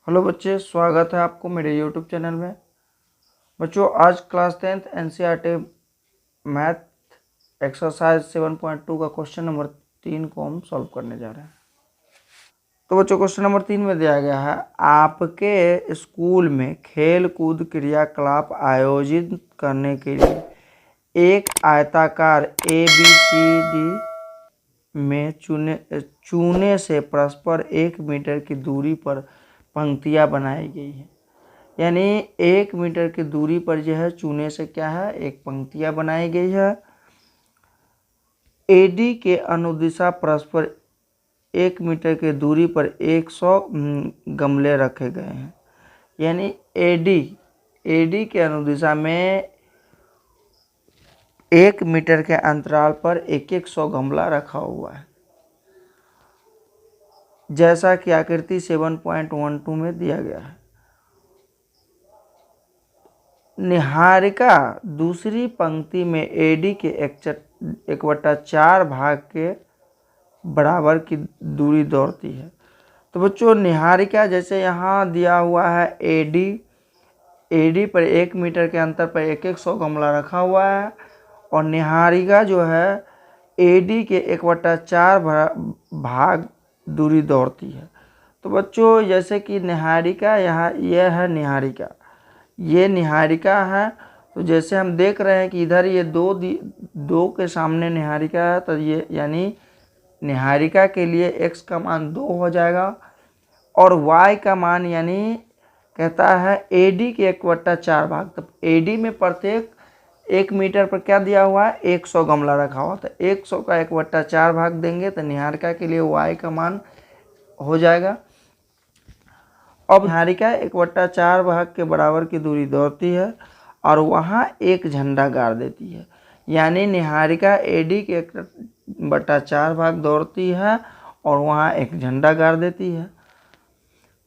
Hello बच्चे, स्वागत है आपको मेरे यूट्यूब चैनल में। बच्चों, आज class 10th NCERT math exercise 7.2 का क्वेश्चन नंबर 3 को हम सॉल्व करने जा रहे हैं। तो बच्चों, क्वेश्चन नंबर 3 में दिया गया है, आपके स्कूल में खेल कूद क्रियाकलाप आयोजित करने के लिए एक आयताकार ABCD में चूने से परस्पर 1 मीटर की दूरी पर पंक्तियां बनाई गई है। यानी 1 मीटर की दूरी पर जो है चूने से क्या है, एक पंक्तियां बनाई गई है। AD के अनुदिशा परस्पर 1 मीटर की दूरी पर 100 गमले रखे गए हैं। यानी AD के अनुदिशा में 1 मीटर के अंतराल पर 100 गमला रखा हुआ है, जैसा कि आकृति 7.12 में दिया गया है। निहारिका दूसरी पंक्ति में AD के 1/4 भाग के बराबर की दूरी दौड़ती है। तो बच्चों, निहारिका जैसे यहाँ दिया हुआ है AD पर 1 मीटर के अंतर पर 100 गमला रखा हुआ है, और निहारिका जो है AD के 1/4 भाग दूरी दौड़ती है। तो बच्चों, जैसे कि निहारिका यहाँ यह है निहारिका, ये निहारिका है। तो जैसे हम देख रहे हैं कि इधर ये दो के सामने निहारिका है, तो ये यानी निहारिका के लिए x का मान 2 हो जाएगा, और y का मान यानी कहता है AD के 1/4 भाग। तब AD में प्रत्येक 1 मीटर पर क्या दिया हुआ है, 100 गमला रखा हुआ था। 100 का 1/4 भाग देंगे तो निहारिका के लिए y का मान हो जाएगा। अब निहारिका 1/4 भाग के बराबर की दूरी दौड़ती है और वहाँ एक झंडा गाड़ देती है। यानी निहारिका AD के 1/4 भाग दौड़ती है और वहाँ एक झंडा गाड़ देती है।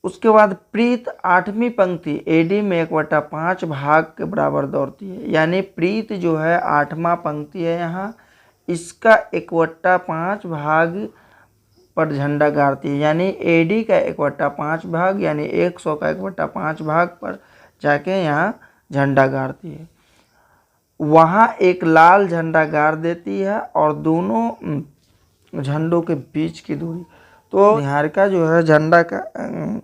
उसके बाद प्रीत 8वीं पंक्ति AD में 1/5 भाग के बराबर दौड़ती है। यानी प्रीत जो है 8वां पंक्ति है यहाँ, इसका 1/5 भाग पर झंडा गाड़ती है। यानी AD का 1/5 भाग यानी 100 का 1/5 भाग पर जाके यहाँ झंडा गाड़ती है। वहाँ एक लाल झंडा गाड़ देती है और दोनों झंडों के बीच की दूरी, तो निहारिका जो है झंडा का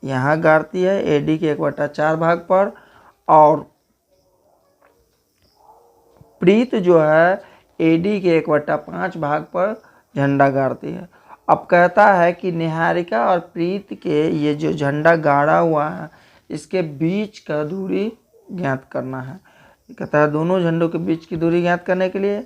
यहाँ गाड़ती है AD के 1/4 भाग पर, और प्रीत जो है AD के 1/5 भाग पर झंडा गाड़ती है। अब कहता है कि निहारिका और प्रीत के ये जो झंडा गाड़ा हुआ है, इसके बीच का दूरी ज्ञात करना है। कहता है दोनों झंडों के बीच की दूरी ज्ञात करने के लिए।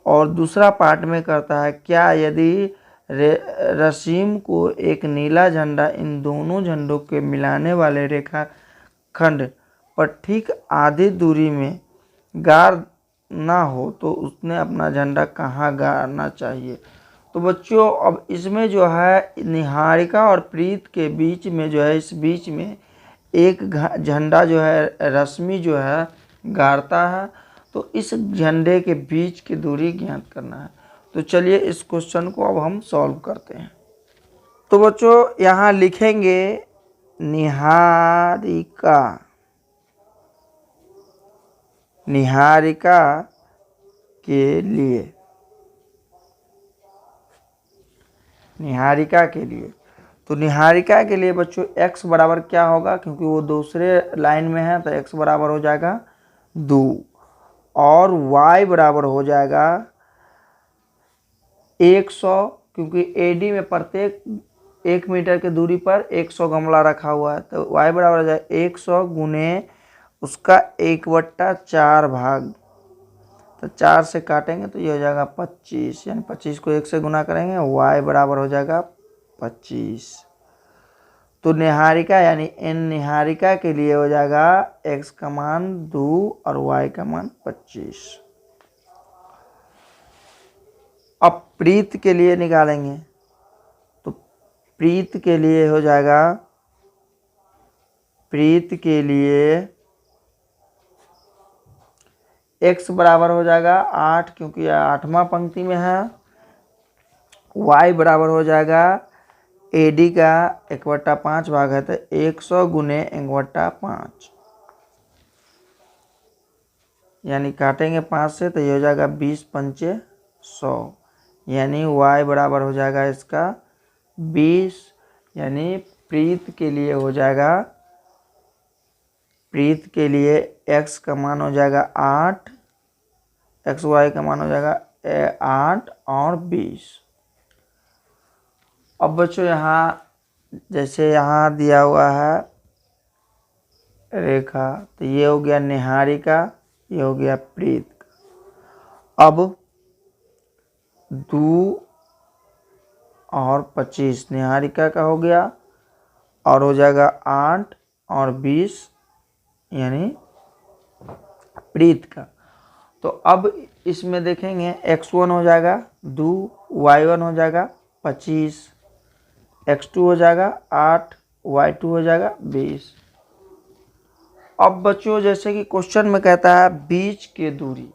और दूसरा पार्ट में करता है, क्या यदि रसीम को एक नीला झंडा इन दोनों झंडों के मिलाने वाले रेखाखंड पर ठीक आधी दूरी में गाड़ना हो तो उसने अपना झंडा कहाँ गाड़ना चाहिए। तो बच्चों, अब इसमें जो है निहारिका और प्रीत के बीच में जो है, इस बीच में एक झंडा जो है रश्मि जो है गाड़ता है, तो इस झंडे के बीच की दूरी ज्ञात करना है। तो चलिए इस क्वेश्चन को अब हम सॉल्व करते हैं। तो बच्चों, यहाँ लिखेंगे निहारिका के लिए, निहारिका के लिए। तो निहारिका के लिए बच्चों x बराबर क्या होगा, क्योंकि वो दूसरे लाइन में है, तो x बराबर हो जाएगा 2, और y बराबर हो जाएगा 100, क्योंकि AD में प्रत्येक 1 मीटर की दूरी पर 100 गमला रखा हुआ है। तो y बराबर हो जाएगा 100 गुने उसका 1/4 भाग। तो 4 से काटेंगे तो ये हो जाएगा 25, यानी 25 को 1 से गुना करेंगे, y बराबर हो जाएगा 25। तो निहारिका यानी n निहारिका के लिए हो जाएगा x का मान 2 और y का मान 25। अब प्रीत के लिए निकालेंगे, तो प्रीत के लिए हो जाएगा, प्रीत के लिए x बराबर हो जाएगा 8, क्योंकि 8वां पंक्ति में है। y बराबर हो जाएगा AD का 1/5 भाग है तो 100 गुने 1/5, यानी काटेंगे 5 से तो ये हो जाएगा 20 पंचे 100, यानी y बराबर हो जाएगा इसका 20, यानी प्रीत के लिए हो जाएगा, प्रीत के लिए x का मान हो जाएगा 8, xy का मान हो जाएगा 8 और 20। अब बच्चों यहाँ जैसे यहाँ दिया हुआ है रेखा, तो ये हो गया निहारिका, ये हो गया प्रीत का। अब 2 और 25 निहारिका का हो गया और हो जाएगा 8 और 20 यानी प्रीत का। तो अब इसमें देखेंगे x1 हो जाएगा 2, y1 हो जाएगा 25, x2 हो जाएगा 8, y2 हो जाएगा 20। अब बच्चों जैसे कि क्वेश्चन में कहता है बीच की दूरी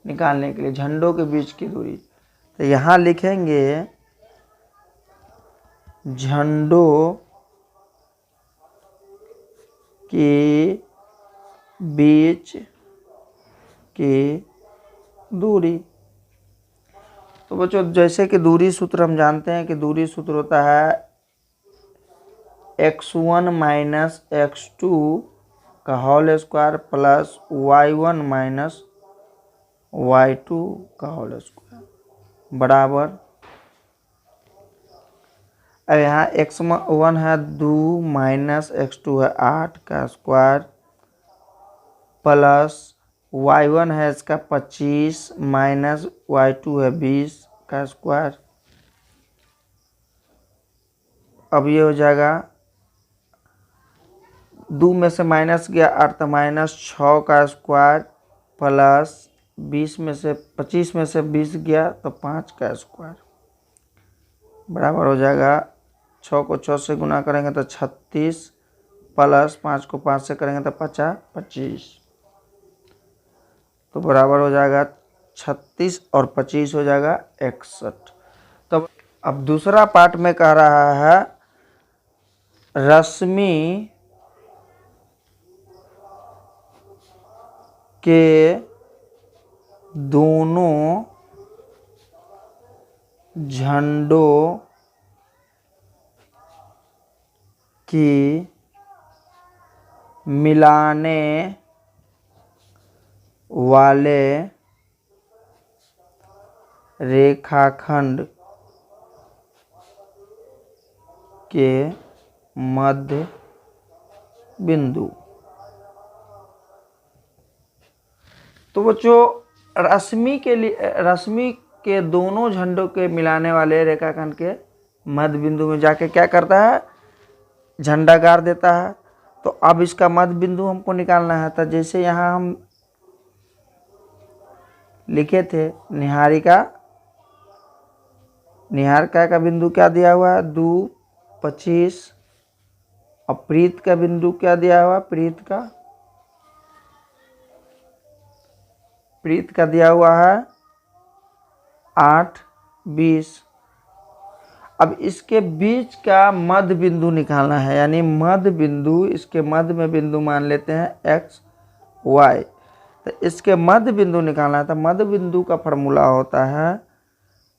निकालने के लिए, झंडों के बीच की दूरी, तो यहाँ लिखेंगे झंडों के बीच की दूरी। तो बच्चों जैसे कि दूरी सूत्र हम जानते हैं कि दूरी सूत्र होता है x1 माइनस x2 का whole square plus y1 minus y2 का होल स्क्वायर बराबर, अब यहाँ x1 है 2 माइनस x2 है 8 का स्क्वायर प्लस y1 है इसका 25 माइनस y2 है 20 का स्क्वायर। अब ये हो जाएगा 2 में से माइनस गया 8 तो माइनस 6 का स्क्वायर प्लस 25 में से 20 गया तो 5 का स्क्वायर बराबर हो जाएगा 6 को 6 से गुना करेंगे तो 36 प्लस 5 को 5 से करेंगे तो 25, तो बराबर हो जाएगा 36 और 25 हो जाएगा 61। तो अब दूसरा पार्ट में कह रहा है रश्मि के दोनों झंडों की मिलाने वाले रेखाखंड के मध्य बिंदु। तो बच्चों रश्मि के दोनों झंडों के मिलाने वाले रेखाखंड के मध्य बिंदु में जाके क्या करता है, झंडा गाड़ देता है। तो अब इसका मध्य बिंदु हमको निकालना है। तो जैसे यहाँ हम लिखे थे निहारिका का बिंदु क्या दिया हुआ है 2, 25 और प्रीत का बिंदु क्या दिया हुआ, प्रीत का दिया हुआ है 8, 20। अब इसके बीच का मध्य बिंदु निकालना है, यानी मध्य बिंदु, इसके मध्य में बिंदु मान लेते हैं x, y। तो इसके मध्य बिंदु निकालना है। तो मध्य बिंदु का फॉर्मूला होता है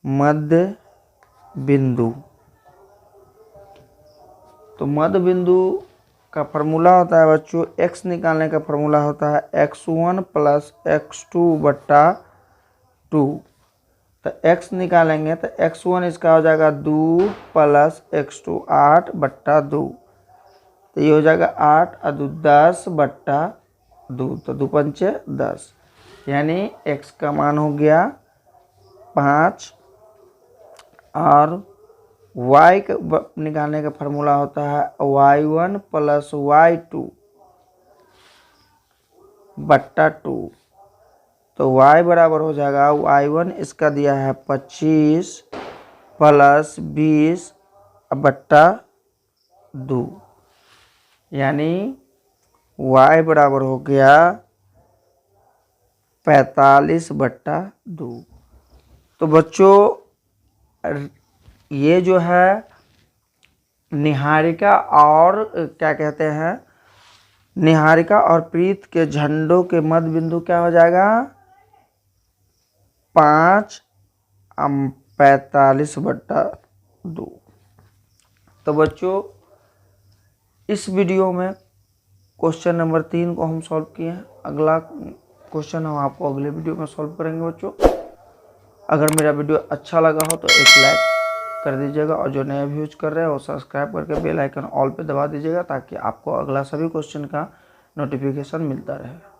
मध्य बिंदु। तो मध्य बिंदु का फॉर्मूला होता है बच्चों, x निकालने का फॉर्मूला होता है x1 प्लस x2 बट्टा 2। तो x निकालेंगे तो x1 इसका हो जाएगा 2 प्लस x2 8 बट्टा 2। तो ये हो जाएगा 8 और 2 10 बट्टा 2, तो 2 पंचे 10, यानी x का मान हो गया 5 और y निकालने का फॉर्मूला होता है y1 प्लस y2 बट्टा 2। तो y बराबर हो जाएगा y1 इसका दिया है 25 प्लस 20 बट्टा 2, यानी y बराबर हो गया 45 बट्टा 2। तो बच्चों ये जो है निहारिका और क्या कहते हैं, निहारिका और प्रीत के झंडों के मध्य बिंदु क्या हो जाएगा, 5/45/2। तो बच्चों इस वीडियो में क्वेश्चन नंबर 3 को हम सॉल्व किए हैं। अगला क्वेश्चन हम आपको अगले वीडियो में सॉल्व करेंगे बच्चों। अगर मेरा वीडियो अच्छा लगा हो तो एक लाइक कर दीजिएगा, और जो नए व्यूज कर रहे हैं वो सब्सक्राइब करके बेल आइकन ऑल पे दबा दीजिएगा, ताकि आपको अगला सभी क्वेश्चन का नोटिफिकेशन मिलता रहे।